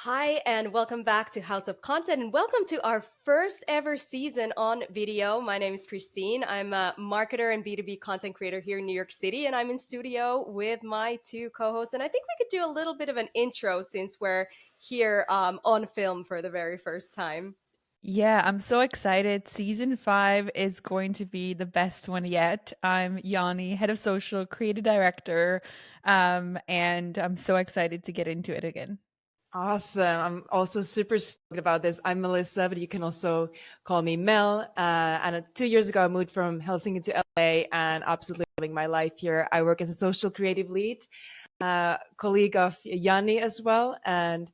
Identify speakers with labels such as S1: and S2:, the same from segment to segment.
S1: Hi, and welcome back to House of Content, and welcome to our first ever season on video. My name is Christine. I'm a marketer and B2B content creator here in New York City, and I'm in studio with my two co hosts. And I think we could do a little bit of an intro since we're here on film for the very first time.
S2: Yeah, I'm so excited. Season 5 is going to be the best one yet. I'm Yanni, head of social, creative director, and I'm so excited to get into it again.
S3: Awesome. I'm also super stoked about this. I'm Melissa, but you can also call me Mel. And 2 years ago, I moved from Helsinki to LA and absolutely loving my life here. I work as a social creative lead, colleague of Yanni as well. And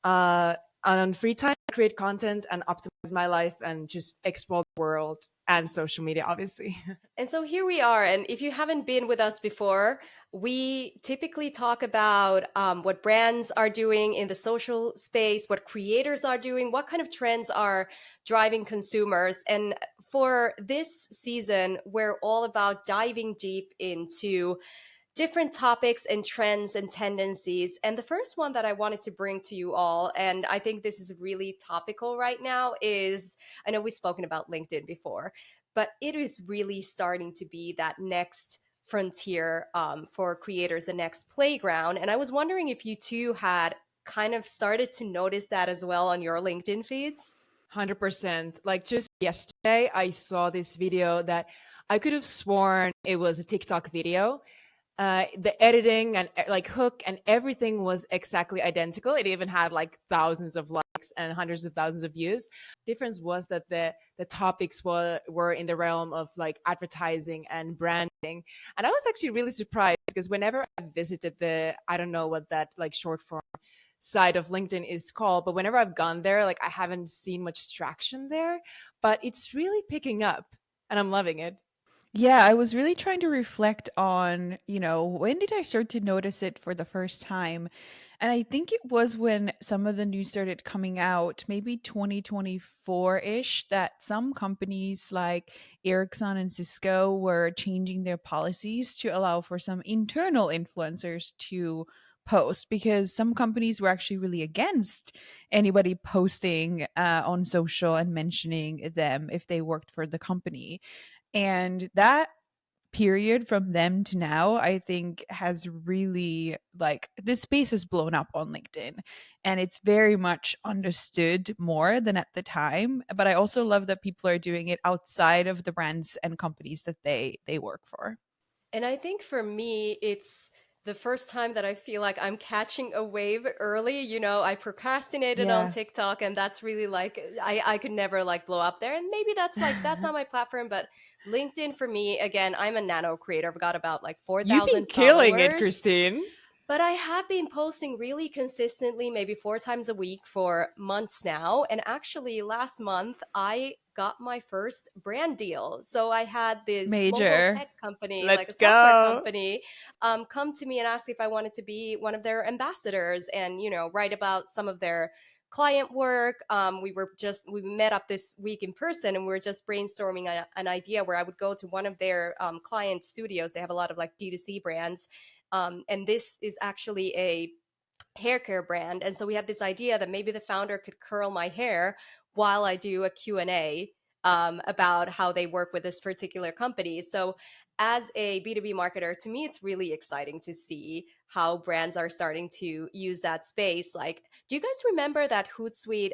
S3: on free time, I create content and optimize my life and just explore the world and social media, obviously.
S1: And so here we are. And if you haven't been with us before, we typically talk about what brands are doing in the social space, what creators are doing, what kind of trends are driving consumers. And for this season, we're all about diving deep into different topics and trends and tendencies. And the first one that I wanted to bring to you all, and I think this is really topical right now, is I know we've spoken about LinkedIn before, but it is really starting to be that next frontier for creators, the next playground. And I was wondering if you two had kind of started to notice that as well on your LinkedIn feeds.
S3: 100%. Like just yesterday, I saw this video that I could have sworn it was a TikTok video. The editing and like hook and everything was exactly identical. It even had like thousands of likes and hundreds of thousands of views. Difference was that the topics were in the realm of like advertising and branding. And I was actually really surprised because whenever I visited the I don't know what that like short form side of LinkedIn is called, but whenever I've gone there, like I haven't seen much traction there, but it's really picking up and I'm loving it.
S2: Yeah, I was really trying to reflect on, when did I start to notice it for the first time? And I think it was when some of the news started coming out, maybe 2024-ish, that some companies like Ericsson and Cisco were changing their policies to allow for some internal influencers to post because some companies were actually really against anybody posting on social and mentioning them if they worked for the company. And that period from them to now, I think has really like this space has blown up on LinkedIn and it's very much understood more than at the time. But I also love that people are doing it outside of the brands and companies that they work for.
S1: And I think for me, it's the first time that I feel like I'm catching a wave early. You know, I procrastinated on
S2: Yeah.
S1: TikTok, and that's really like I could never like blow up there. And maybe that's like that's not my platform, but LinkedIn for me, again, I'm a nano creator. I've got about like
S3: You've been
S1: 4,000
S3: killing it,
S1: followers.
S3: Christine.
S1: But I have been posting really consistently, maybe 4 times a week for months now. And actually, last month, I got my first brand deal. So I had this mobile
S2: Major.
S1: tech company, like a
S3: Let's
S1: software
S3: go.
S1: company, come to me and ask if I wanted to be one of their ambassadors and, you know, write about some of their client work. We met up this week in person and we were just brainstorming an idea where I would go to one of their client studios. They have a lot of like D2C brands, and this is actually a hair care brand. And so we had this idea that maybe the founder could curl my hair while I do a Q&A about how they work with this particular company. So as a B2B marketer, to me, it's really exciting to see how brands are starting to use that space. Like, do you guys remember that Hootsuite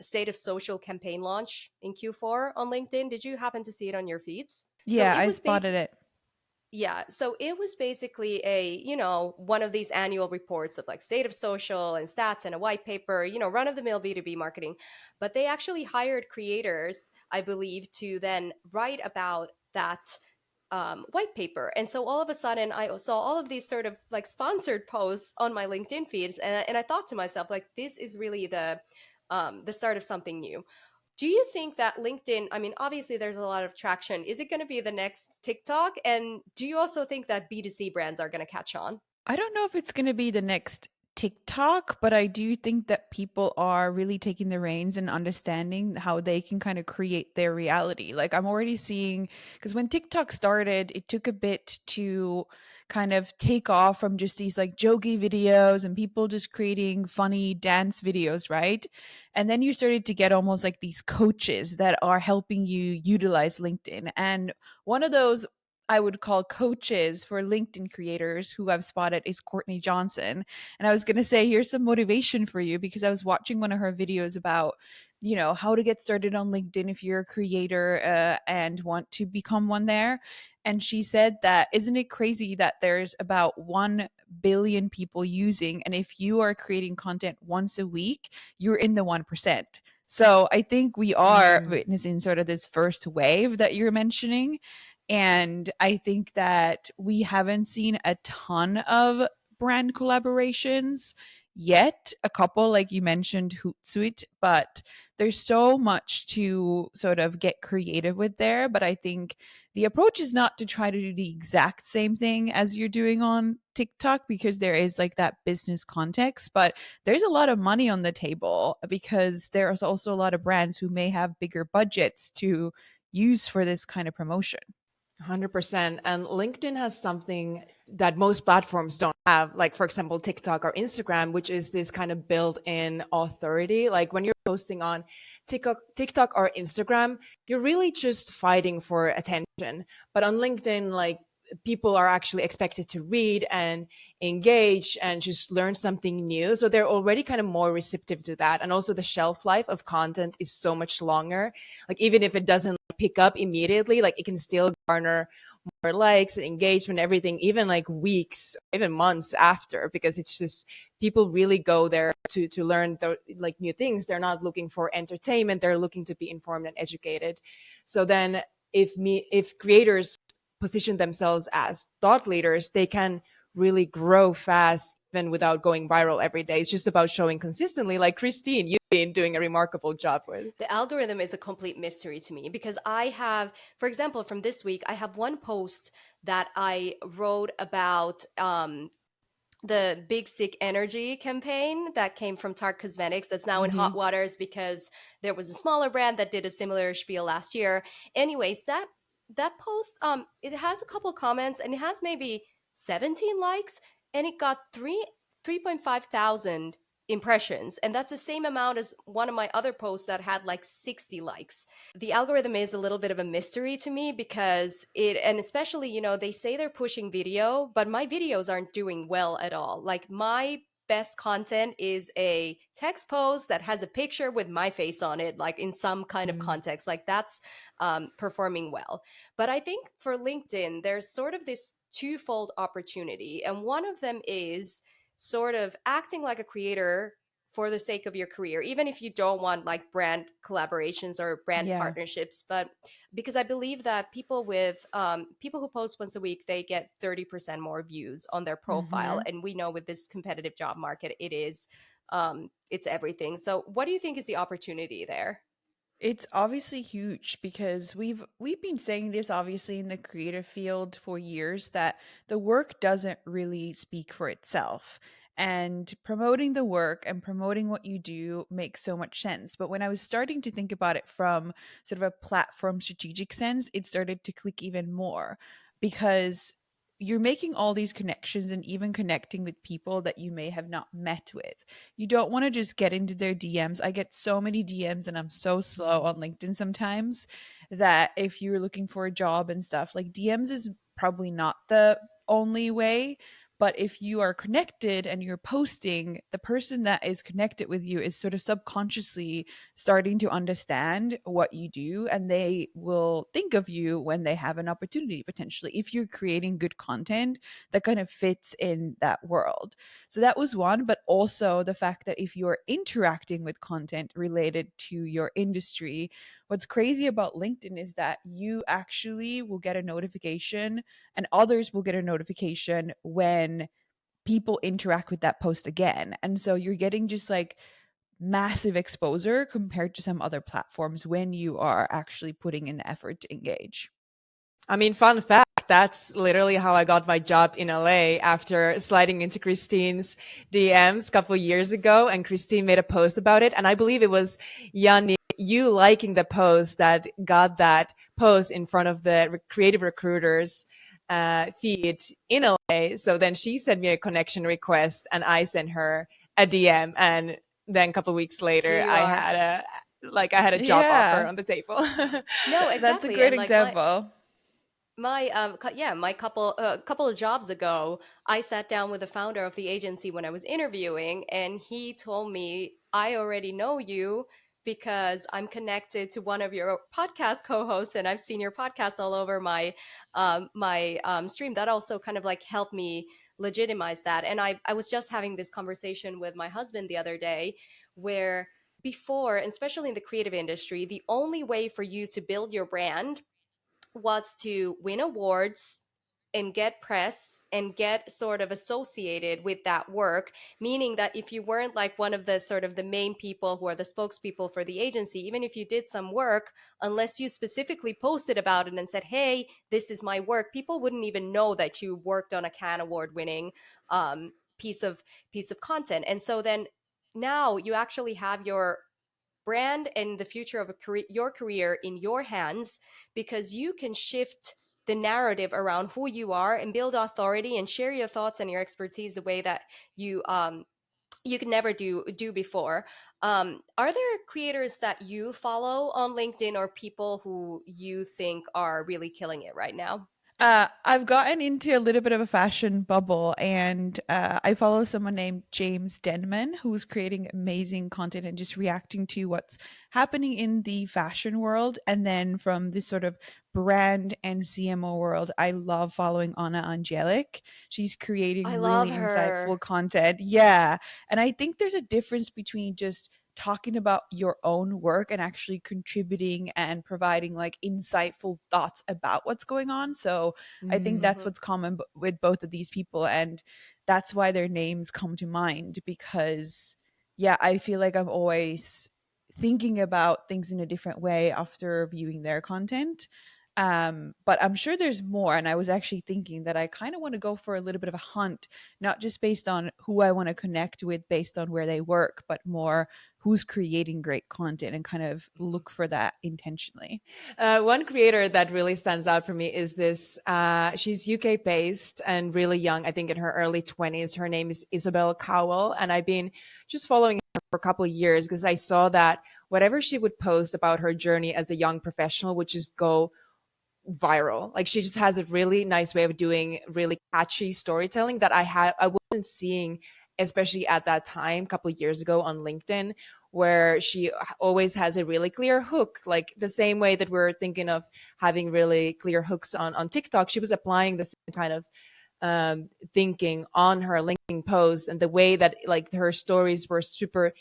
S1: State of Social campaign launch in Q4 on LinkedIn? Did you happen to see it on your feeds? So
S2: Yeah,
S1: it
S2: I
S1: was
S2: spotted
S1: basically
S2: it.
S1: yeah, so it was basically a, you know, one of these annual reports of like state of social and stats and a white paper, you know, run of the mill B2B marketing. But they actually hired creators, I believe, to then write about that white paper. And so all of a sudden, I saw all of these sort of like sponsored posts on my LinkedIn feeds. And I thought to myself, like, this is really the start of something new. Do you think that LinkedIn, I mean, obviously there's a lot of traction. Is it going to be the next TikTok? And do you also think that B2C brands are going to catch on?
S2: I don't know if it's going to be the next TikTok, but I do think that people are really taking the reins and understanding how they can kind of create their reality. Like I'm already seeing, because when TikTok started, it took a bit to kind of take off from just these like jokey videos and people just creating funny dance videos, right? And then you started to get almost like these coaches that are helping you utilize LinkedIn. And one of those I would call coaches for LinkedIn creators who I've spotted is Courtney Johnson. And I was going to say, here's some motivation for you because I was watching one of her videos about, how to get started on LinkedIn if you're a creator and want to become one there. And she said that, isn't it crazy that there's about 1 billion people using, and if you are creating content once a week, you're in the 1%. So I think we are
S3: Mm.
S2: witnessing sort of this first wave that you're mentioning. And I think that we haven't seen a ton of brand collaborations yet. A couple, like you mentioned, Hootsuite, but there's so much to sort of get creative with there. But I think the approach is not to try to do the exact same thing as you're doing on TikTok because there is like that business context, but there's a lot of money on the table because there's also a lot of brands who may have bigger budgets to use for this kind of promotion.
S3: 100%. And LinkedIn has something that most platforms don't have, like, for example, TikTok or Instagram, which is this kind of built in authority. Like, when you're posting on TikTok or Instagram, you're really just fighting for attention. But on LinkedIn, like, people are actually expected to read and engage and just learn something new. So they're already kind of more receptive to that. And also, the shelf life of content is so much longer. Like, even if it doesn't pick up immediately, like, it can still garner more likes and engagement, everything, even like weeks, even months after, because it's just people really go there to learn like new things. They're not looking for entertainment; they're looking to be informed and educated. So then, if creators position themselves as thought leaders, they can really grow fast even without going viral every day. It's just about showing consistently, like Christine, you've been doing a remarkable job with.
S1: The algorithm is a complete mystery to me because I have, for example, from this week, I have one post that I wrote about the Big Stick Energy campaign that came from Tarte Cosmetics that's now in hot
S3: Mm-hmm.
S1: waters because there was a smaller brand that did a similar spiel last year. Anyways, that post it has a couple comments and it has maybe 17 likes and it got 3.5 thousand impressions, and that's the same amount as one of my other posts that had like 60 likes. The algorithm is a little bit of a mystery to me because and especially, they say they're pushing video, but my videos aren't doing well at all. Like, my best content is a text post that has a picture with my face on it, like in some kind of context, like that's performing well. But I think for LinkedIn there's sort of this twofold opportunity, and one of them is sort of acting like a creator for the sake of your career, even if you don't want like brand collaborations or brand
S2: Yeah.
S1: partnerships. But because I believe that people who post once a week, they get 30% more views on their profile,
S2: Hmm.
S1: and we know with this competitive job market, it's everything. So, what do you think is the opportunity there?
S2: It's obviously huge because we've been saying this obviously in the creative field for years that the work doesn't really speak for itself. And promoting the work and promoting what you do makes so much sense. But when I was starting to think about it from sort of a platform strategic sense, it started to click even more because you're making all these connections and even connecting with people that you may have not met with. You don't want to just get into their DMs. I get so many DMs and I'm so slow on LinkedIn sometimes that if you're looking for a job and stuff, like DMs is probably not the only way. But if you are connected and you're posting, the person that is connected with you is sort of subconsciously starting to understand what you do, and they will think of you when they have an opportunity potentially if you're creating good content that kind of fits in that world. So that was one, but also the fact that if you're interacting with content related to your industry, what's crazy about LinkedIn is that you actually will get a notification and others will get a notification when people interact with that post again. And so you're getting just like massive exposure compared to some other platforms when you are actually putting in the effort to engage.
S3: I mean, fun fact, that's literally how I got my job in LA after sliding into Christine's DMs a couple of years ago. And Christine made a post about it. And I believe it was Yanni, you liking the post that got that post in front of the creative recruiters feed in LA. So then she sent me a connection request and I sent her a DM. And then a couple of weeks
S1: Here
S3: later,
S1: you are.
S3: I had a job offer
S2: Yeah,
S3: on the table.
S1: No,
S2: that's a
S1: exactly.
S2: great
S1: And like
S2: example.
S1: my couple of jobs ago, I sat down with the founder of the agency when I was interviewing, and he told me, I already know you because I'm connected to one of your podcast co-hosts, and I've seen your podcast all over my stream. That also kind of like helped me legitimize that. And I was just having this conversation with my husband the other day, where before, and especially in the creative industry, the only way for you to build your brand was to win awards and get press and get sort of associated with that work, meaning that if you weren't like one of the sort of the main people who are the spokespeople for the agency, even if you did some work, unless you specifically posted about it and said, hey, this is my work, people wouldn't even know that you worked on a Cannes Award winning um, piece of content. And so then now you actually have your brand and the future of your career in your hands, because you can shift the narrative around who you are and build authority and share your thoughts and your expertise the way that you could never do before. Are there creators that you follow on LinkedIn, or people who you think are really killing it right now?
S2: I've gotten into a little bit of a fashion bubble, and I follow someone named James Denman who's creating amazing content and just reacting to what's happening in the fashion world. And then from this sort of brand and CMO world, I love following Anna Angelic. She's creating
S1: I love
S2: really
S1: her.
S2: insightful content. Yeah. And I think there's a difference between just talking about your own work and actually contributing and providing like insightful thoughts about what's going on. So I think
S3: Mm.
S2: that's
S1: Hmm.
S2: what's common with both of these people. And that's why their names come to mind because, yeah, I feel like I'm always thinking about things in a different way after viewing their content. But I'm sure there's more. And I was actually thinking that I kind of want to go for a little bit of a hunt, not just based on who I want to connect with based on where they work, but more who's creating great content and kind of look for that intentionally.
S3: One creator that really stands out for me is this. She's UK based and really young, I think in her early 20s. Her name is Isabel Cowell. And I've been just following her for a couple of years because I saw that whatever she would post about her journey as a young professional would just go viral. Like she just has a really nice way of doing really catchy storytelling that I wasn't seeing, especially at that time a couple of years ago on LinkedIn, where she always has a really clear hook, like the same way that we're thinking of having really clear hooks on TikTok. She was applying the same kind of thinking on her LinkedIn post, and the way that like her stories were super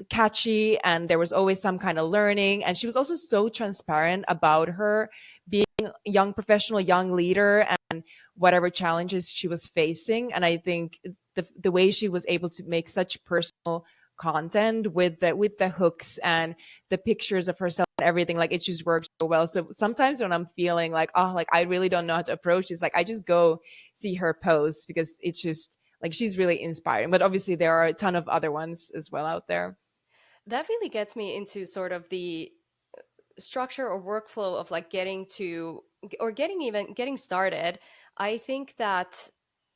S3: catchy and there was always some kind of learning, and she was also so transparent about her being a young professional, young leader, and whatever challenges she was facing. And I think the way she was able to make such personal content with the hooks and the pictures of herself and everything, like it just worked so well. So sometimes when I'm feeling like, oh, like I really don't know how to approach this, like I just go see her post because it's just like she's really inspiring. But obviously there are a ton of other ones as well out there.
S1: That really gets me into sort of the structure or workflow of like getting to, or getting started. I think that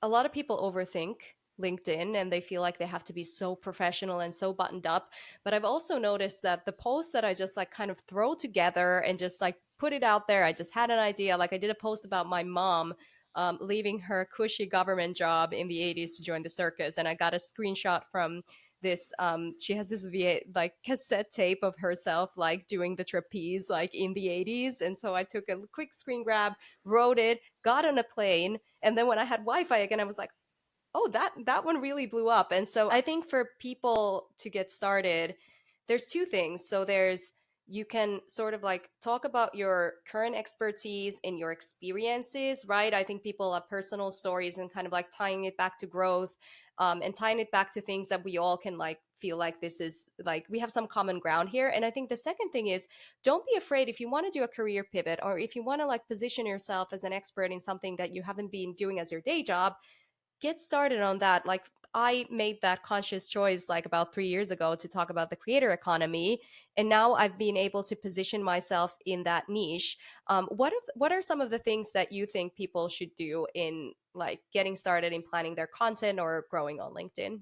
S1: a lot of people overthink LinkedIn and they feel like they have to be so professional and so buttoned up. But I've also noticed that the posts that I just like kind of throw together and just like put it out there, I just had an idea. Like I did a post about my mom leaving her cushy government job in the 80s to join the circus. And I got a screenshot from this she has this like cassette tape of herself like doing the trapeze like in the 80s. And so I took a quick screen grab, wrote it, got on a plane, and then when I had Wi-Fi again, I was like, oh, that one really blew up. And so I think for people to get started, there's two things. So there's, you can sort of like talk about your current expertise and your experiences, right? I think people have personal stories and kind of like tying it back to growth, and tying it back to things that we all can like feel like this is like we have some common ground here. And I think the second thing is, don't be afraid if you want to do a career pivot, or if you want to like position yourself as an expert in something that you haven't been doing as your day job, get started on that. Like, I made that conscious choice like about 3 years ago to talk about the creator economy, and now I've been able to position myself in that niche. What are some of the things that you think people should do in like getting started in planning their content or growing on LinkedIn?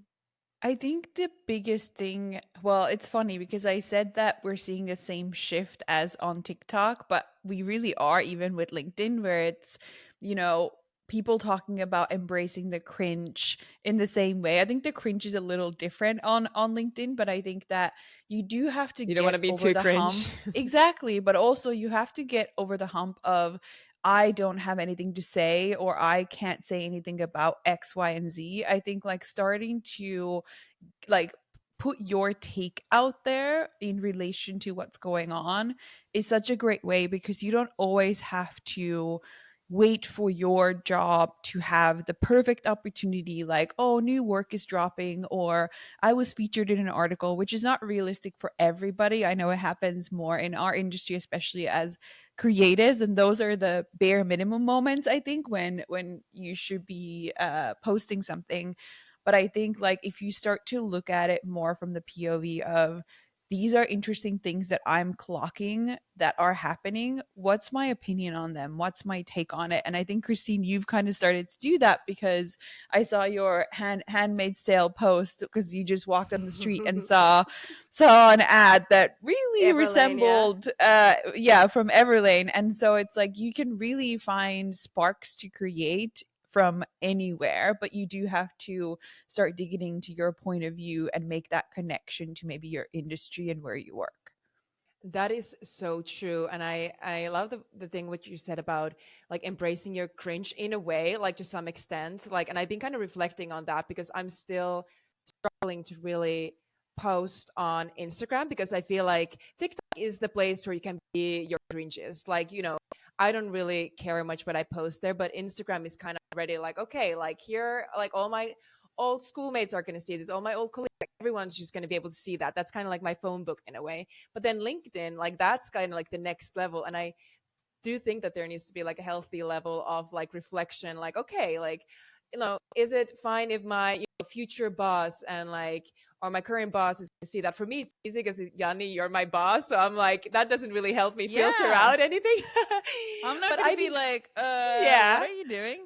S2: I think the biggest thing, well, it's funny because I said that we're seeing the same shift as on TikTok, but we really are, even with LinkedIn, where it's, you know, people talking about embracing the cringe in the same way. I think the cringe is a little different on LinkedIn, but I think that you do have to
S3: You don't want
S2: get
S3: to be
S2: over
S3: too
S2: the
S3: cringe.
S2: hump. Exactly, but also you have to get over the hump of I don't have anything to say, or I can't say anything about X, Y, and Z. I think like starting to like put your take out there in relation to what's going on is such a great way, because you don't always have to wait for your job to have the perfect opportunity, like, oh, new work is dropping, or I was featured in an article, which is not realistic for everybody. I know it happens more in our industry, especially as creatives, and those are the bare minimum moments, I think, when you should be posting something. But I think like if you start to look at it more from the POV of these are interesting things that I'm clocking that are happening, what's my opinion on them? What's my take on it? And I think Christine, you've kind of started to do that, because I saw your Handmaid's Tale post, because you just walked on the street and saw an ad that really
S1: Everlane, yeah.
S2: resembled yeah, from Everlane. And so it's like you can really find sparks to create from anywhere, but you do have to start digging into your point of view and make that connection to maybe your industry and where you work.
S3: That is so true. And I love the thing what you said about like embracing your cringe in a way, like to some extent. Like, and I've been kind of reflecting on that because I'm still struggling to really post on Instagram, because I feel like TikTok is the place where you can be your cringes. Like, I don't really care much what I post there, but Instagram is kind of already like, okay, like here, like all my old schoolmates are going to see this, all my old colleagues, like, everyone's just going to be able to see that. That's kind of like my phone book in a way. But then LinkedIn, like that's kind of like the next level. And I do think that there needs to be like a healthy level of like reflection, like, okay, like, is it fine if my future boss and like or my current boss is going to see that? For me it's easy because, Yanni, you're my boss, so I'm like, that doesn't really help me filter
S2: Yeah.
S3: out anything.
S2: I'm not
S3: But
S2: going to
S3: I've
S2: be
S3: been,
S2: like, what
S3: yeah,
S2: are you doing?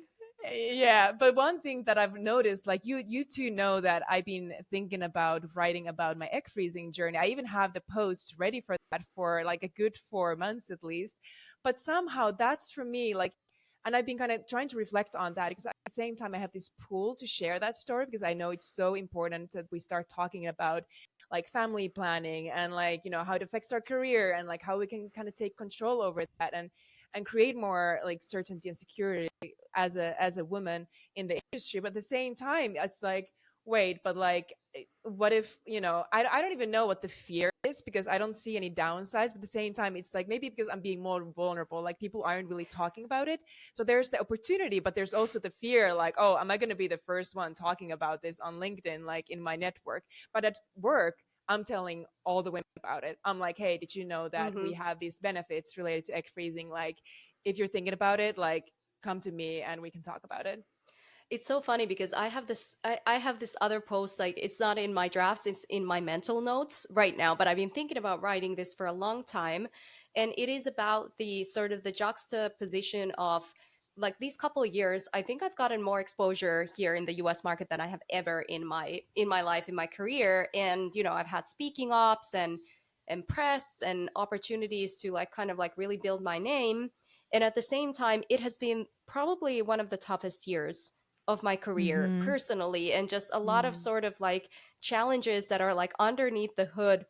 S3: yeah. But one thing that I've noticed, like you two know that I've been thinking about writing about my egg freezing journey. I even have the post ready for that for like a good 4 months at least. But somehow that's for me like, and I've been kind of trying to reflect on that, because at the same time I have this pull to share that story, because I know it's so important that we start talking about like family planning and like how it affects our career and like how we can kind of take control over that and create more like certainty and security as a woman in the industry. But at the same time it's like, wait, but like, what if I don't even know what the fear is, because I don't see any downsides. But at the same time it's like, maybe because I'm being more vulnerable, like people aren't really talking about it. So there's the opportunity, but there's also the fear, like, oh, am I going to be the first one talking about this on LinkedIn, like in my network? But at work I'm telling all the women about it. I'm like, hey, did you know that we
S1: Hmm.
S3: have these benefits related to egg freezing? Like, if you're thinking about it, like, come to me and we can talk about it.
S1: It's so funny because I have this other post, like it's not in my drafts, it's in my mental notes right now, but I've been thinking about writing this for a long time. And it is about the sort of the juxtaposition of like these couple of years. I think I've gotten more exposure here in the US market than I have ever in my life, in my career. And I've had speaking ops and press and opportunities to like kind of like really build my name. And at the same time, it has been probably one of the toughest years of my career
S2: Mm-hmm.
S1: personally, and just a lot of
S3: Mm.
S1: sort of like challenges that are like underneath the hood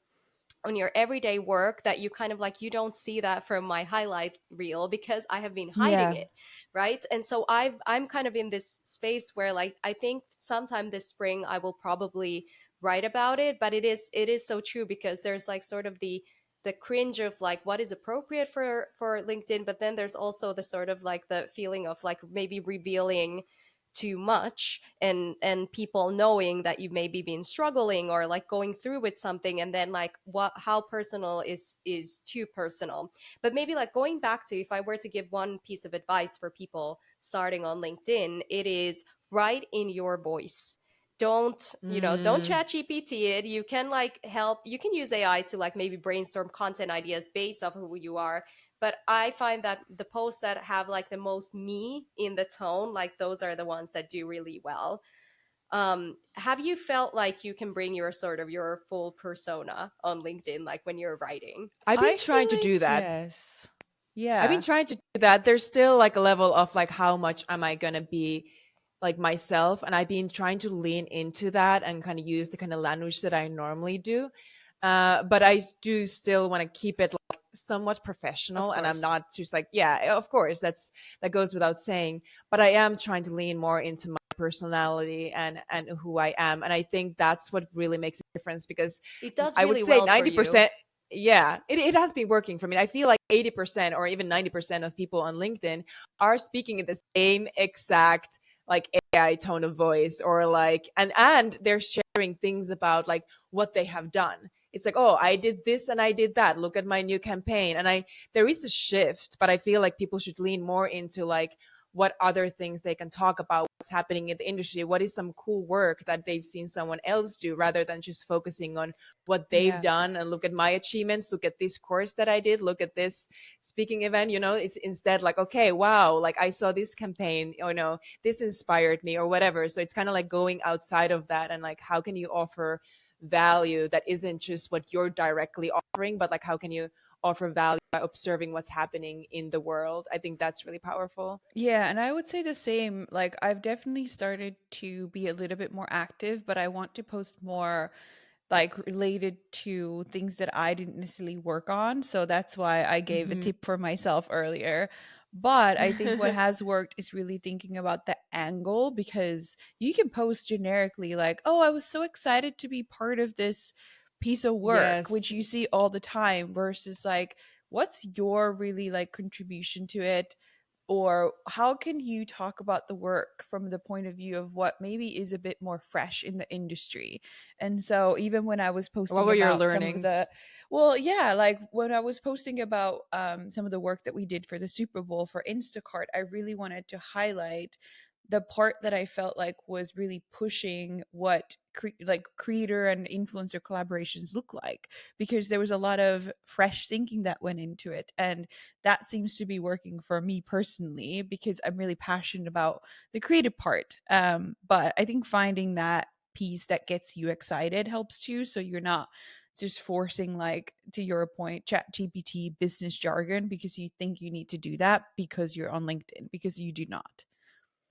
S1: on your everyday work that you kind of like you don't see that from my highlight reel because I have been hiding
S2: Yeah.
S1: it, right? And so I'm kind of in this space where like I think sometime this spring I will probably write about it. But it is so true, because there's like sort of the cringe of like what is appropriate for LinkedIn, but then there's also the sort of like the feeling of like maybe revealing too much, and people knowing that you maybe been struggling or like going through with something, and then like what how personal is too personal. But maybe like going back to, if I were to give one piece of advice for people starting on LinkedIn, it is write in your voice. Don't
S3: Mm,
S1: chat gpt it. You can like help, you can use AI to like maybe brainstorm content ideas based off of who you are. But I find that the posts that have like the most me in the tone, like those are the ones that do really well. Have you felt like you can bring your sort of your full persona on LinkedIn, like when you're writing?
S3: I've been
S2: I
S3: trying
S2: feel
S3: to do
S2: like
S3: that.
S2: yes.
S3: I've been
S2: Yeah.
S3: trying to do that. There's still like a level of like how much am I gonna be like myself, and I've been trying to lean into that and kind of use the kind of language that I normally do. But I do still want to keep it like somewhat
S1: Of
S3: professional, and I'm
S1: course.
S3: not just like, yeah, of course, that goes without saying. But I am trying to lean more into my personality and who I am, and I think that's what really makes a difference because
S1: It does
S3: I would
S1: really
S3: say
S1: well for you.
S3: 90%. Yeah, it has been working for me. I feel like 80% or even 90% of people on LinkedIn are speaking in the same exact like AI tone of voice, or like and they're sharing things about like what they have done. It's like, oh, I did this and I did that. Look at my new campaign. And I there is a shift, but I feel like people should lean more into like what other things they can talk about, what's happening in the industry, what is some cool work that they've seen someone else do, rather than just focusing on what they've
S2: Yeah.
S3: done and look at my achievements, look at this course that I did, look at this speaking event. It's instead like, okay, wow, like I saw this campaign, this inspired me or whatever. So it's kind of like going outside of that, and like how can you offer value that isn't just what you're directly offering, but like how can you offer value by observing what's happening in the world. I think that's really powerful.
S2: Yeah, and I would say the same. Like, I've definitely started to be a little bit more active, but I want to post more like related to things that I didn't necessarily work on. So that's why I gave a
S3: Hmm.
S2: tip for myself earlier. But I think what has worked is really thinking about the angle, because you can post generically, like, oh, I was so excited to be part of this piece of work,
S3: Yes.
S2: which you see all the time, versus like, what's your really like contribution to it? Or how can you talk about the work from the point of view of what maybe is a bit more fresh in the industry? And so even when I was
S3: What
S2: posting
S3: were your
S2: about some of the,
S3: learnings?
S2: well, yeah, like when I was posting about some of the work that we did for the Super Bowl for Instacart, I really wanted to highlight the part that I felt like was really pushing what like creator and influencer collaborations look like, because there was a lot of fresh thinking that went into it. And that seems to be working for me personally, because I'm really passionate about the creative part. But I think finding that piece that gets you excited helps too. So you're not just forcing, like to your point, chat GPT business jargon because you think you need to do that because you're on LinkedIn, because you do not.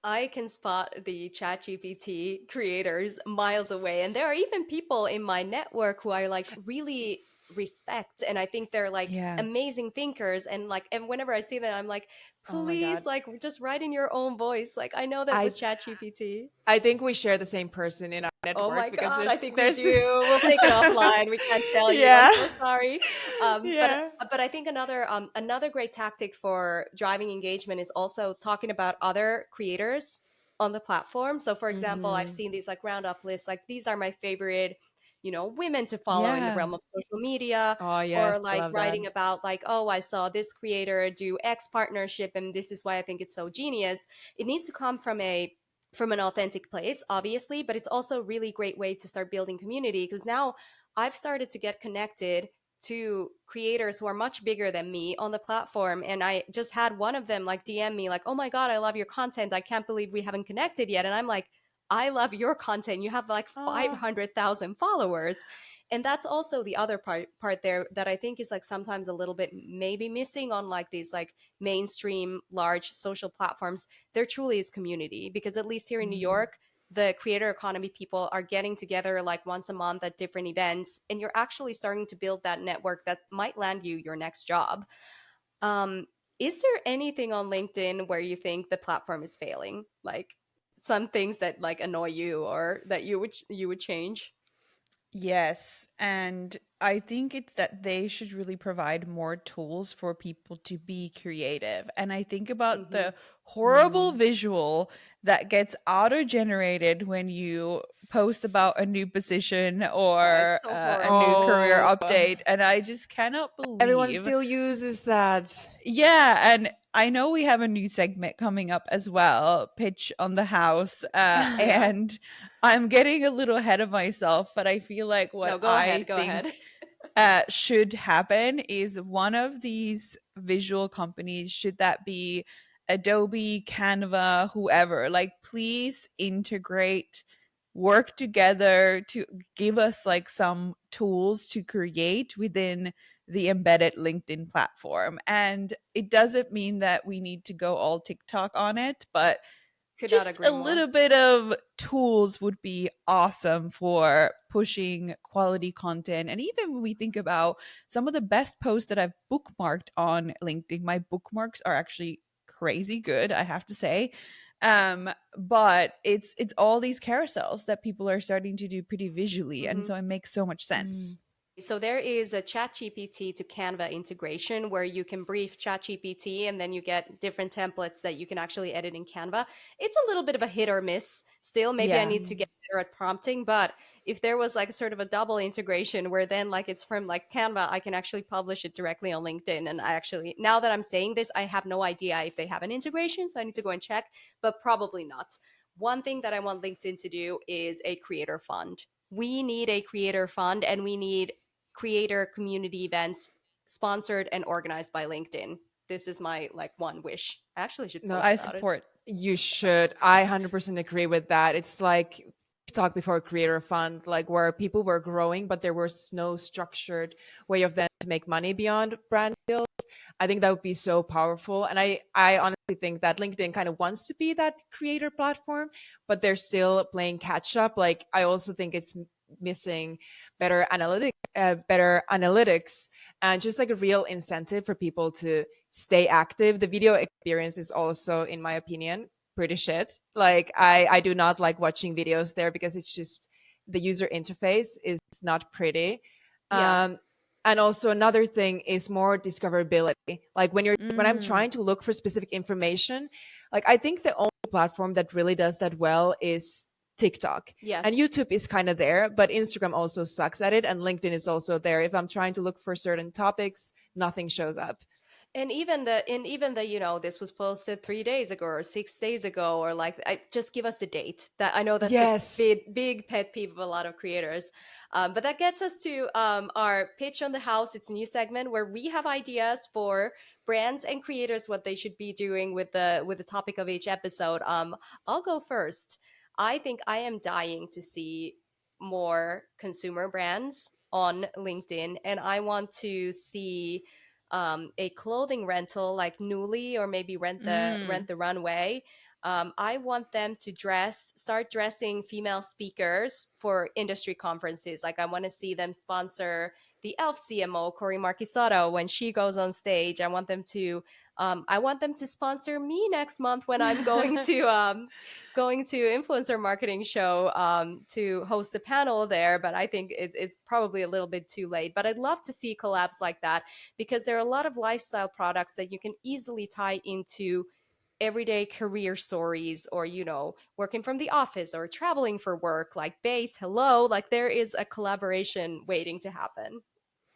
S1: I can spot the ChatGPT creators miles away. And there are even people in my network who I like really respect. And I think they're like
S2: Yeah.
S1: amazing thinkers. And like, and whenever I see them, I'm like,
S3: Oh my god.
S1: please, like, just write in your own voice. Like, I know that
S3: I
S1: was ChatGPT.
S3: I think we share the same person in our
S1: Oh my
S3: network because
S1: God, I think we
S3: there's
S1: do. We'll take it offline. We can't tell you. I'm
S3: yeah.
S1: so sorry. But
S3: Yeah.
S1: but I think another great tactic for driving engagement is also talking about other creators on the platform. So for example, I've
S3: Hmm.
S1: seen these like roundup lists, like these are my favorite, women to follow in the
S2: Yeah.
S1: realm of social media,
S3: Oh
S1: or
S3: yes, I
S1: like
S3: love that.
S1: writing about like, oh, I saw this creator do X partnership and this is why I think it's so genius. It needs to come from an authentic place, obviously, but it's also a really great way to start building community, because now I've started to get connected to creators who are much bigger than me on the platform. And I just had one of them like DM me, like, oh my God, I love your content. I can't believe we haven't connected yet. And I'm like, I love your content. You have like
S3: Oh.
S1: 500,000 followers. And that's also the other part there that I think is like sometimes a little bit maybe missing on like these like mainstream large social platforms. There truly is community, because at least here in New
S3: Mhm.
S1: York, the creator economy people are getting together like once a month at different events, and you're actually starting to build that network that might land you your next job. um is there anything on LinkedIn where you think the platform is failing, like some things that like annoy you or that you would change?
S2: Yes, and I think it's that they should really provide more tools for people to be creative. And I think about
S1: Hmm.
S2: the horrible
S3: Mm.
S2: visual that gets auto-generated when you post about a new position
S1: Oh, it's
S2: or
S1: so
S2: a new
S1: horrible.
S2: career
S3: Oh,
S2: update, and I just cannot
S3: everyone
S2: believe.
S3: still uses that.
S2: Yeah, and I know we have a new segment coming up as well, Pitch on the House,
S1: Yeah.
S2: and I'm getting a little ahead of myself, but I feel like
S1: No,
S2: what
S1: go ahead.
S2: I
S1: Go ahead.
S2: think should happen is one of these visual companies, should that be Adobe, Canva, whoever, like please integrate, work together to give us like some tools to create within the embedded LinkedIn platform. And it doesn't mean that we need to go all TikTok on it, but
S1: Could not
S2: just a
S1: agree more.
S2: little bit of tools would be awesome for pushing quality content. And even when we think about some of the best posts that I've bookmarked on LinkedIn, my bookmarks are actually crazy good, I have to say. But it's all these carousels that people are starting to do pretty visually, and
S1: Hmm.
S2: so it makes so much sense.
S3: Mm.
S1: So there is a ChatGPT to Canva integration where you can brief ChatGPT and then you get different templates that you can actually edit in Canva. It's a little bit of a hit or miss still. Maybe I
S2: Yeah.
S1: need to get better at prompting, but if there was like sort of a double integration where then like it's from like Canva, I can actually publish it directly on LinkedIn. And I actually, now that I'm saying this, I have no idea if they have an integration, so I need to go and check, but probably not. One thing that I want LinkedIn to do is a creator fund. We need a creator fund and we need creator community events sponsored and organized by LinkedIn. This is my like one wish. I actually should
S3: No,
S1: post
S2: I
S1: about it.
S2: support.
S3: you should. I 100% agree with that. It's like talk before creator fund, like where people were growing, but there was no structured way of them to make money beyond brand deals. I think that would be so powerful. And I honestly think that LinkedIn kind of wants to be that creator platform, but they're still playing catch up. Like I also think it's missing better analytics and just like a real incentive for people to stay active. The video experience is also, in my opinion, pretty shit. Like I do not like watching videos there because it's just the user interface is not pretty.
S1: Yeah.
S3: Um, and also another thing is more discoverability. Like when I'm
S2: Mm.
S3: trying to look for specific information, like I think the only platform that really does that well is TikTok. And
S1: Yes.
S3: YouTube is kind of there, but Instagram also sucks at it and LinkedIn is also there. If I'm trying to look for certain topics, nothing shows up.
S1: And even the this was posted 3 days ago or 6 days ago, or like just give us the date. That I know that's a
S3: Yes.
S1: big pet peeve of a lot of creators. But that gets us to our pitch on the house. It's a new segment where we have ideas for brands and creators what they should be doing with the topic of each episode. I'll go first. I think I am dying to see more consumer brands on LinkedIn, and I want to see a clothing rental like Newly, or maybe
S2: Mm.
S1: Rent the Runway. I want them to start dressing female speakers for industry conferences. Like I want to see them sponsor the Elf CMO Corey Marquisato when she goes on stage. I want them to sponsor me next month when I'm going to influencer marketing show to host a panel there. But I think it's probably a little bit too late. But I'd love to see collabs like that because there are a lot of lifestyle products that you can easily tie into everyday career stories, or working from the office or traveling for work, like base hello, like there is a collaboration waiting to happen.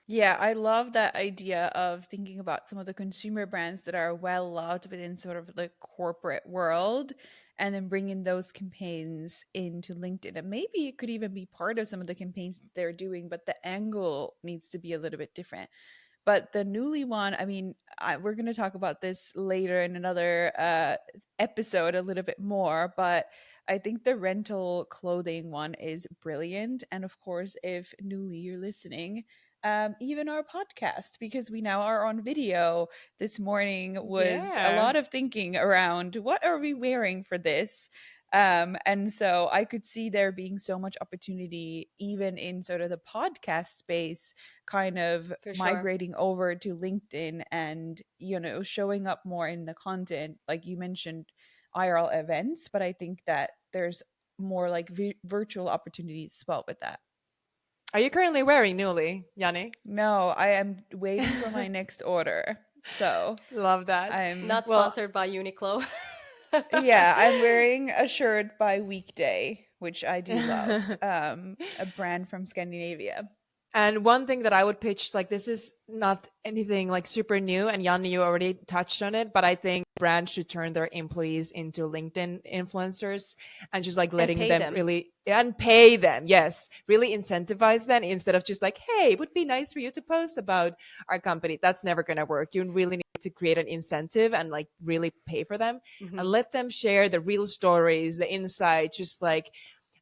S2: Yeah, I love that idea of thinking about some of the consumer brands that are well loved within sort of the corporate world, and then bringing those campaigns into LinkedIn. And maybe it could even be part of some of the campaigns that they're doing, but the angle needs to be a little bit different. But the Newly one, I mean, we're going to talk about this later in another episode a little bit more, but I think the rental clothing one is brilliant. And of course, if Newly you're listening, even our podcast, because we now are on video. This morning was a
S3: Yeah.
S2: lot of thinking around what are we wearing for this. And so I could see there being so much opportunity, even in sort of the podcast space, kind of
S1: For sure.
S2: migrating over to LinkedIn and, showing up more in the content. Like you mentioned, IRL events, but I think that there's more like virtual opportunities as well with that.
S3: Are you currently wearing Newly, Yanni?
S2: No, I am waiting for my next order. So
S3: Love that.
S2: I'm,
S1: Not
S3: Well,
S1: sponsored by Uniqlo.
S2: yeah, I'm wearing a shirt by Weekday, which I do love. A brand from Scandinavia.
S3: and one thing that I would pitch, like this is not anything like super new, and Yanni, you already touched on it, but I think brands should turn their employees into LinkedIn influencers and just like
S1: And
S3: letting
S1: pay
S3: them
S1: them.
S3: really and pay them. Yes, really incentivize them instead of just like, hey, it would be nice for you to post about our company. That's never gonna work. You really need to create an incentive and like really pay for them and
S1: Mhm.
S3: let them share the real stories, the insights, just like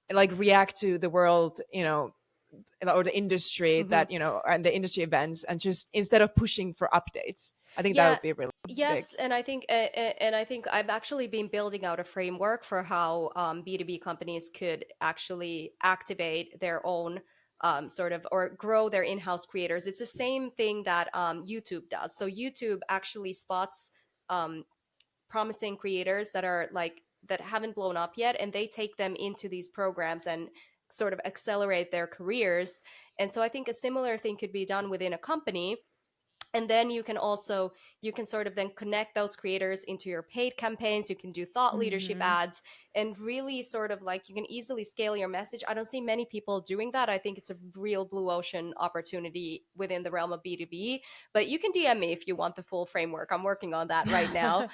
S3: react to the world, or the industry
S1: Mhm.
S3: that and the industry events, and just instead of pushing for updates, I think that
S1: Yeah,
S3: would be really big.
S1: yes, and I think I've actually been building out a framework for how B2B companies could actually activate their own sort of or grow their in-house creators. It's the same thing that YouTube does. So YouTube actually spots um, promising creators that are like that haven't blown up yet, and they take them into these programs and sort of accelerate their careers. And so I think a similar thing could be done within a company, and then you can sort of then connect those creators into your paid campaigns. You can do thought leadership
S2: Hmm.
S1: ads and really sort of like you can easily scale your message. I don't see many people doing that. I think it's a real blue ocean opportunity within the realm of B2B, but you can DM me if you want the full framework. I'm working on that right now.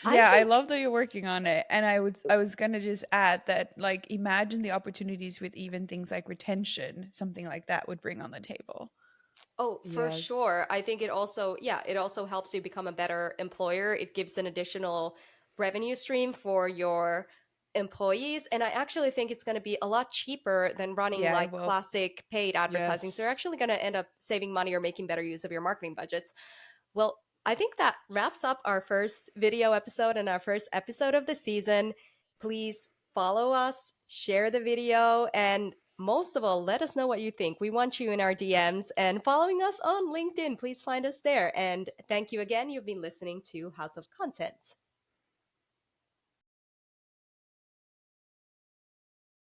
S1: I
S2: Yeah, I
S1: think
S2: love that you're working on it. And I was gonna just add that like imagine the opportunities with even things like retention, something like that would bring on the table.
S1: Oh, for
S3: Yes.
S1: sure. I think it also, yeah, it also helps you become a better employer. It gives an additional revenue stream for your employees. And I actually think it's going to be a lot cheaper than running
S2: Yeah, I
S1: like
S2: will.
S1: classic paid advertising. So you're
S3: Yes.
S1: actually going to end up saving money or making better use of your marketing budgets. Well, I think that wraps up our first video episode and our first episode of the season. Please follow us, share the video, and most of all, let us know what you think. We want you in our DMs and following us on LinkedIn. Please find us there. And thank you again. You've been listening to House of Content.